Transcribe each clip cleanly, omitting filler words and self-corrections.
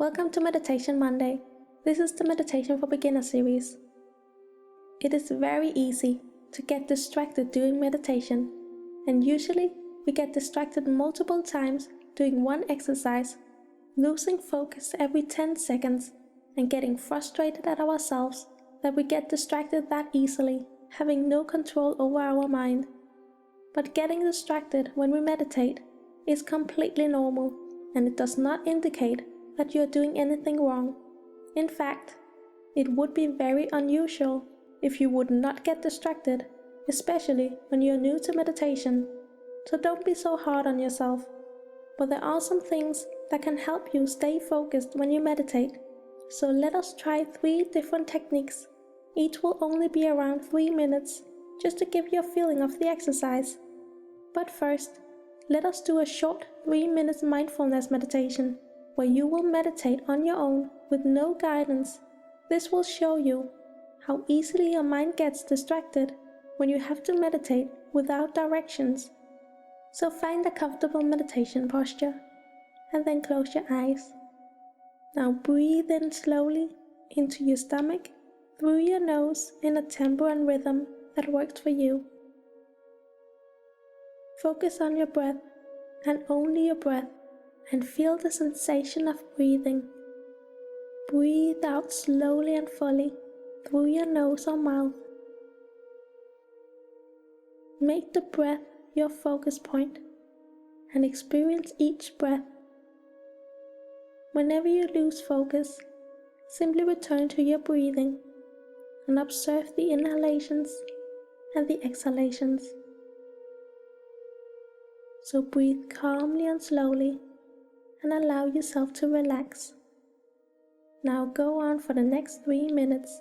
Welcome to Meditation Monday. This is the Meditation for Beginners series. It is very easy to get distracted doing meditation, and usually we get distracted multiple times doing one exercise, losing focus every 10 seconds, and getting frustrated at ourselves that we get distracted that easily, having no control over our mind. But getting distracted when we meditate is completely normal, and it does not indicate that you are doing anything wrong. In fact, it would be very unusual if you would not get distracted, especially when you are new to meditation. So don't be so hard on yourself. But there are some things that can help you stay focused when you meditate. So let us try 3 different techniques. Each will only be around 3 minutes, just to give you a feeling of the exercise. But first, let us do a short 3 minutes mindfulness meditation, where you will meditate on your own with no guidance. This will show you how easily your mind gets distracted when you have to meditate without directions. So find a comfortable meditation posture and then close your eyes. Now breathe in slowly into your stomach through your nose in a tempo and rhythm that works for you. Focus on your breath and only your breath, and feel the sensation of breathing. Breathe out slowly and fully through your nose or mouth. Make the breath your focus point and experience each breath. Whenever you lose focus, simply return to your breathing and observe the inhalations and the exhalations. So breathe calmly and slowly and allow yourself to relax. Now go on for the next 3 minutes.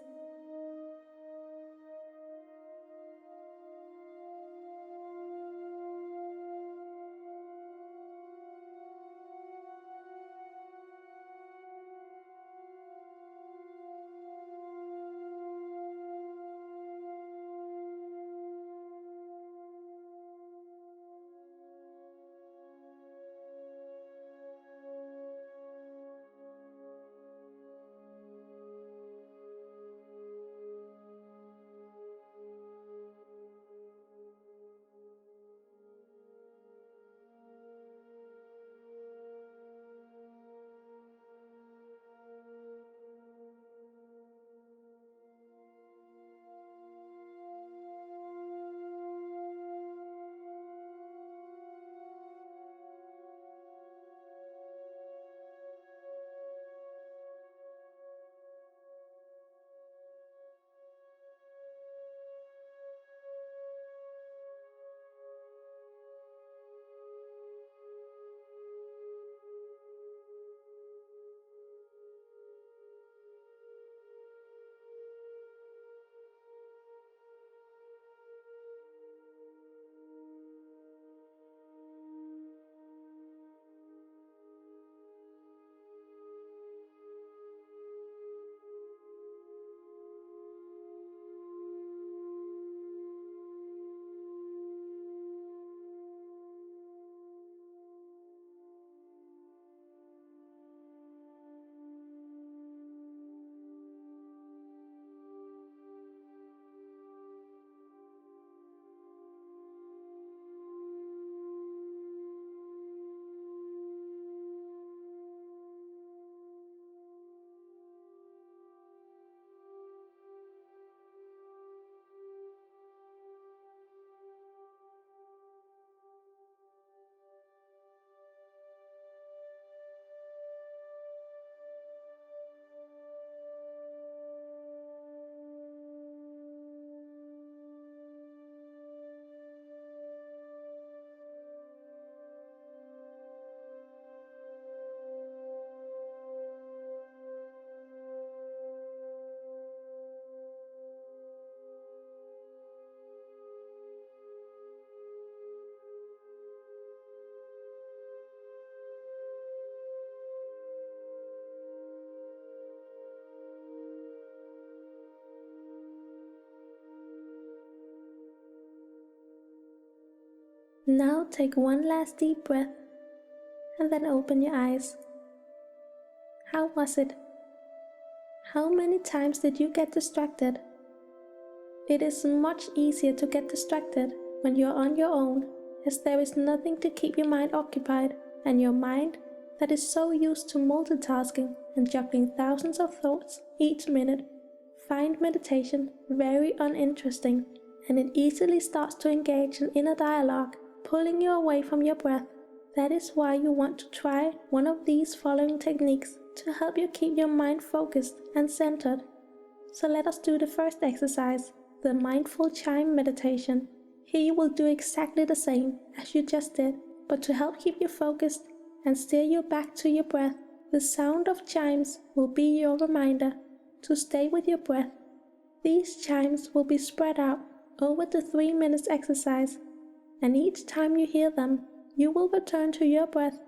Now take one last deep breath and then open your eyes. How was it? How many times did you get distracted? It is much easier to get distracted when you're on your own, as there is nothing to keep your mind occupied, and your mind, that is so used to multitasking and juggling thousands of thoughts each minute, find meditation very uninteresting, and it easily starts to engage in inner dialogue, pulling you away from your breath. That is why you want to try one of these following techniques to help you keep your mind focused and centered. So let us do the first exercise, the mindful chime meditation. Here you will do exactly the same as you just did, but to help keep you focused and steer you back to your breath, the sound of chimes will be your reminder to stay with your breath. These chimes will be spread out over the 3 minutes exercise, and each time you hear them, you will return to your breath,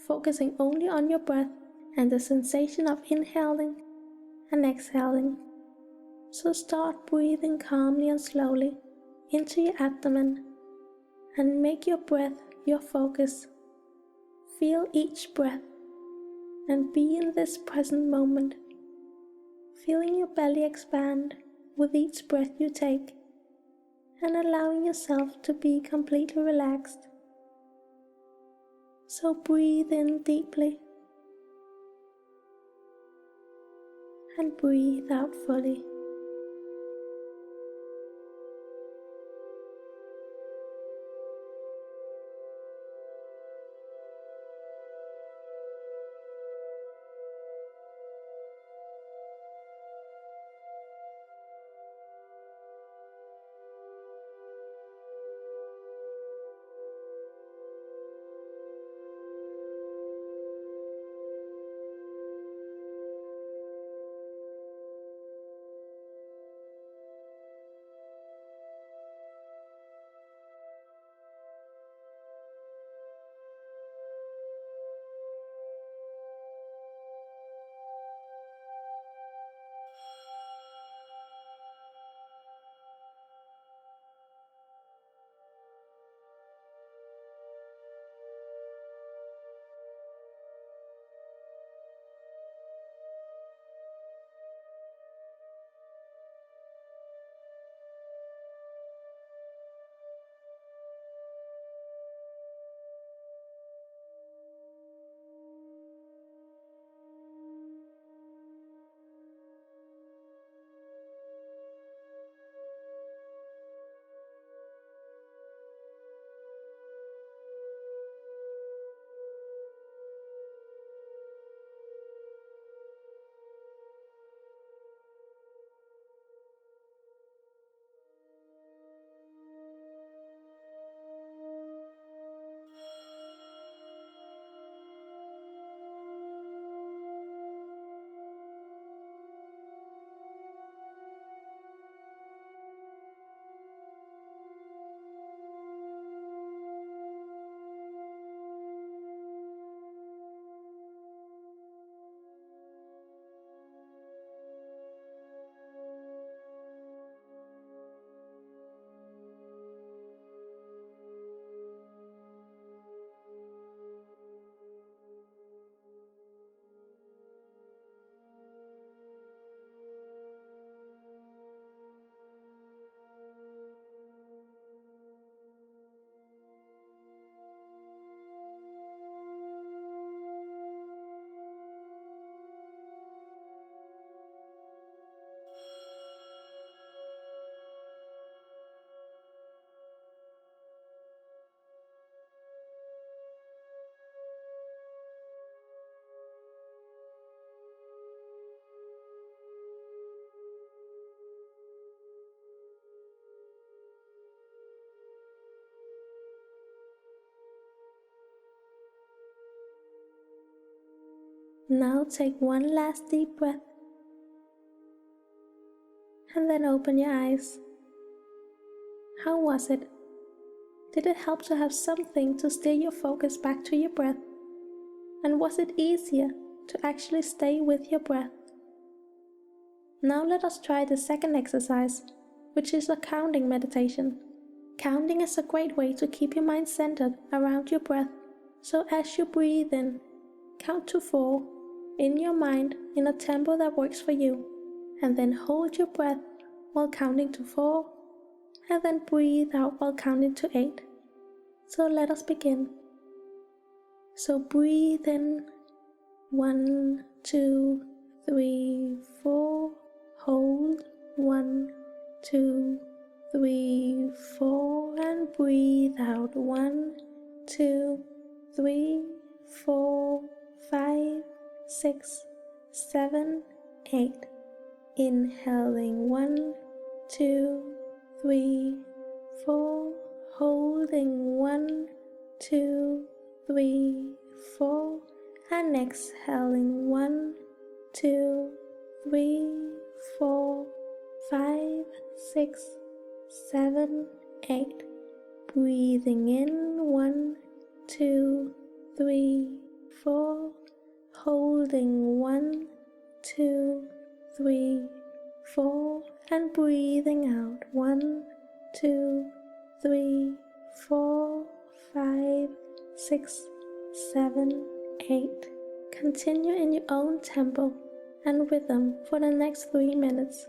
focusing only on your breath and the sensation of inhaling and exhaling. So start breathing calmly and slowly into your abdomen and make your breath your focus. Feel each breath and be in this present moment, feeling your belly expand with each breath you take and allowing yourself to be completely relaxed. So breathe in deeply and breathe out fully. Now take one last deep breath and then open your eyes. How was it? Did it help to have something to steer your focus back to your breath? And was it easier to actually stay with your breath? Now let us try the second exercise, which is a counting meditation. Counting is a great way to keep your mind centered around your breath. So as you breathe in, count to 4. in your mind in a tempo that works for you, and then hold your breath while counting to 4, and then breathe out while counting to 8. So let us begin. So breathe in 1, 2, 3, 4, hold 1, 2, 3, 4, and breathe out 1, 2, 3, 4, 5, 6, 7, 8. Inhaling 1, 2, 3, 4, holding 1, 2, 3, 4, and exhaling 1, 2, 3, 4, 5, 6, 7, 8. Breathing in 1, 2, 3, 4, holding 1, 2, 3, 4, and breathing out 1, 2, 3, 4, 5, 6, 7, 8. Continue in your own tempo and rhythm for the next 3 minutes.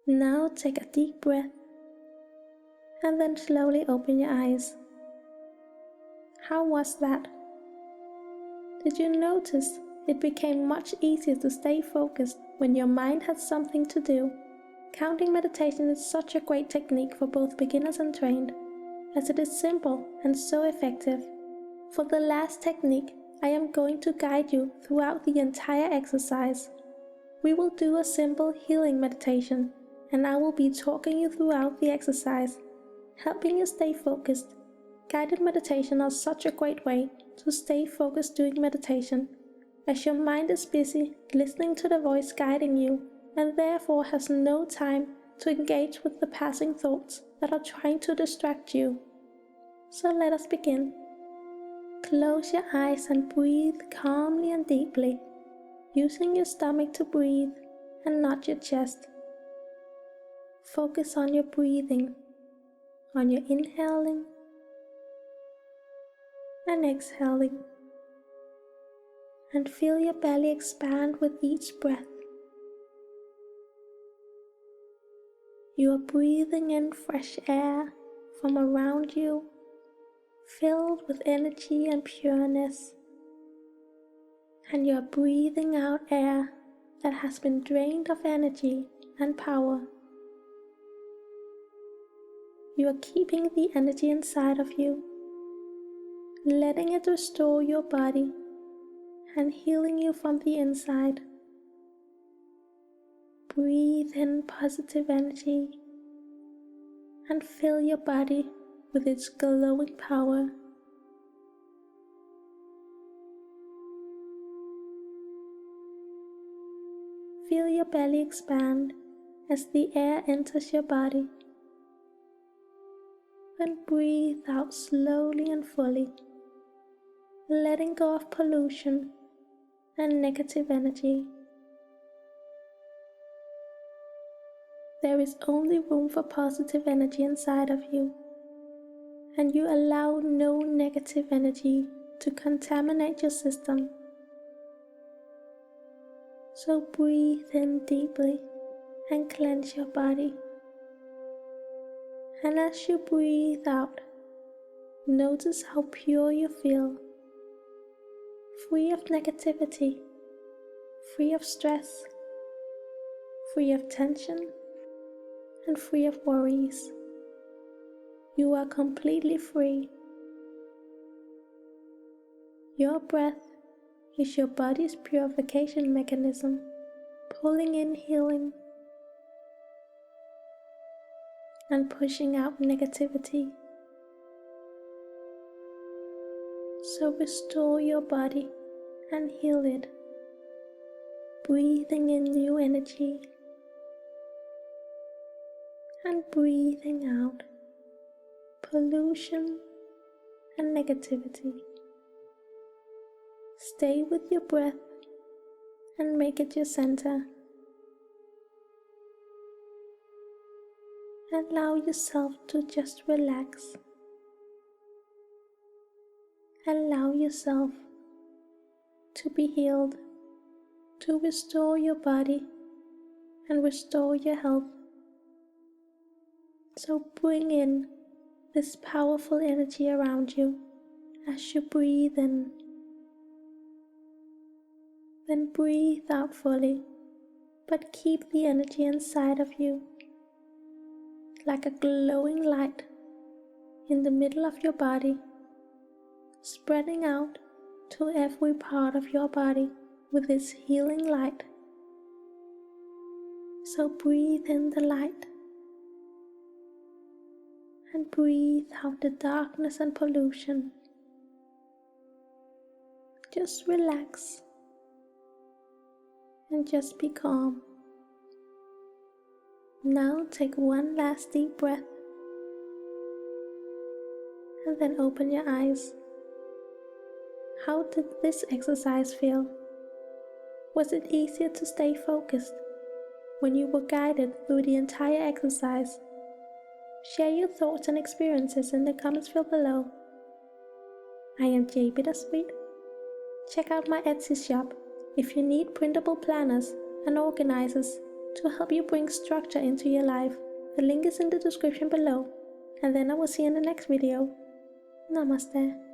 Now take a deep breath and then slowly open your eyes. How was that? Did you notice it became much easier to stay focused when your mind had something to do? Counting meditation is such a great technique for both beginners and trained, as it is simple and so effective. For the last technique, I am going to guide you throughout the entire exercise. We will do a simple healing meditation, and I will be talking you throughout the exercise, helping you stay focused. Guided meditation are such a great way to stay focused during meditation, as your mind is busy listening to the voice guiding you and therefore has no time to engage with the passing thoughts that are trying to distract you. So let us begin. Close your eyes and breathe calmly and deeply, using your stomach to breathe and not your chest. Focus on your breathing, on your inhaling and exhaling, and feel your belly expand with each breath. You are breathing in fresh air from around you, filled with energy and pureness, and you are breathing out air that has been drained of energy and power. You are keeping the energy inside of you, letting it restore your body and healing you from the inside. Breathe in positive energy and fill your body with its glowing power. Feel your belly expand as the air enters your body. Then breathe out slowly and fully, letting go of pollution and negative energy. There is only room for positive energy inside of you, and you allow no negative energy to contaminate your system. So breathe in deeply and cleanse your body. And as you breathe out, notice how pure you feel, free of negativity, free of stress, free of tension, and free of worries. You are completely free. Your breath is your body's purification mechanism, pulling in healing and pushing out negativity. So restore your body and heal it, breathing in new energy and breathing out pollution and negativity. Stay with your breath and make it your center. Allow yourself to just relax. Allow yourself to be healed, to restore your body and restore your health. So bring in this powerful energy around you as you breathe in. Then breathe out fully, but keep the energy inside of you, like a glowing light in the middle of your body, spreading out to every part of your body with this healing light. So breathe in the light and breathe out the darkness and pollution. Just relax and just be calm. Now take one last deep breath and then open your eyes. How did this exercise feel? Was it easier to stay focused when you were guided through the entire exercise? Share your thoughts and experiences in the comments field below. I am jbittersweet. Check out my Etsy shop if you need printable planners and organizers to help you bring structure into your life. The link is in the description below. And then I will see you in the next video. Namaste.